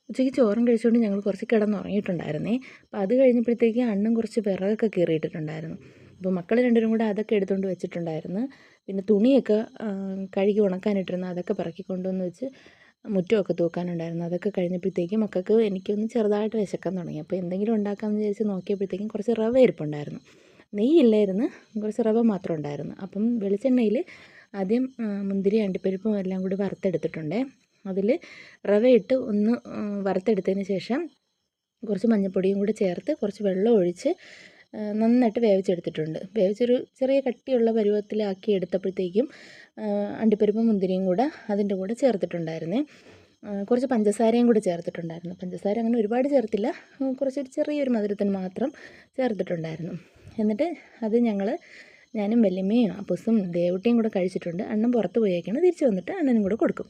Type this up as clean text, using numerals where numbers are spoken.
ഉച്ചയ്ക്ക് ചോറും കഴിച്ചുകൊണ്ട് ഞങ്ങൾ കുറച്ച് കിടന്നുറങ്ങിയിട്ടുണ്ടായിരുന്നേ. അപ്പോൾ അത് കഴിഞ്ഞപ്പോഴത്തേക്ക് അണ്ണൻ കുറച്ച് വിറകൊക്കെ കീറിയിട്ടിട്ടുണ്ടായിരുന്നു. അപ്പോൾ മക്കൾ രണ്ടുപേരും കൂടെ അതൊക്കെ എടുത്തുകൊണ്ട് വെച്ചിട്ടുണ്ടായിരുന്നു. പിന്നെ തുണിയൊക്കെ കഴുകി ഉണക്കാനിട്ടിരുന്നു, അതൊക്കെ പറക്കി കൊണ്ടുവന്ന് വെച്ച് മുറ്റമൊക്കെ തൂക്കാനുണ്ടായിരുന്നു. അതൊക്കെ കഴിഞ്ഞപ്പോഴത്തേക്കും മക്കൾക്ക് എനിക്കൊന്ന് ചെറുതായിട്ട് വിശക്കാൻ തുടങ്ങി. അപ്പോൾ എന്തെങ്കിലും ഉണ്ടാക്കാമെന്ന് വിചാരിച്ച് നോക്കിയപ്പോഴത്തേക്കും കുറച്ച് റവ ഇരിപ്പുണ്ടായിരുന്നു. നെയ്യില്ലായിരുന്നു, കുറച്ച് റവ മാത്രം ഉണ്ടായിരുന്നു. അപ്പം വെളിച്ചെണ്ണയിൽ ആദ്യം മുന്തിരി അണ്ടിപ്പരിപ്പും എല്ലാം കൂടി വറുത്തെടുത്തിട്ടുണ്ട്. അതിൽ റവയിട്ട് ഒന്ന് വറുത്തെടുത്തതിന് ശേഷം കുറച്ച് മഞ്ഞൾപ്പൊടിയും കൂടി ചേർത്ത് കുറച്ച് വെള്ളം ഒഴിച്ച് നന്നായിട്ട് വേവിച്ചെടുത്തിട്ടുണ്ട്. വേവിച്ചൊരു ചെറിയ കട്ടിയുള്ള പരുവത്തിലാക്കി എടുത്തപ്പോഴത്തേക്കും അണ്ടിപ്പരിപ്പും മുന്തിരിയും കൂടെ അതിൻ്റെ കൂടെ ചേർത്തിട്ടുണ്ടായിരുന്നേ. കുറച്ച് പഞ്ചസാരയും കൂടി ചേർത്തിട്ടുണ്ടായിരുന്നു. പഞ്ചസാര അങ്ങനെ ഒരുപാട് ചേർത്തില്ല, കുറച്ചൊരു ചെറിയൊരു മധുരത്തിന് മാത്രം ചേർത്തിട്ടുണ്ടായിരുന്നു. എന്നിട്ട് അത് ഞാനും വല്യമ്മയും അപ്പൂസും ദേവുട്ടിയും കൂടെ കഴിച്ചിട്ടുണ്ട്. അണ്ണൻ പുറത്ത് പോയേക്കാണ്, തിരിച്ച് വന്നിട്ട് അണ്ണനും കൂടെ കൊടുക്കും.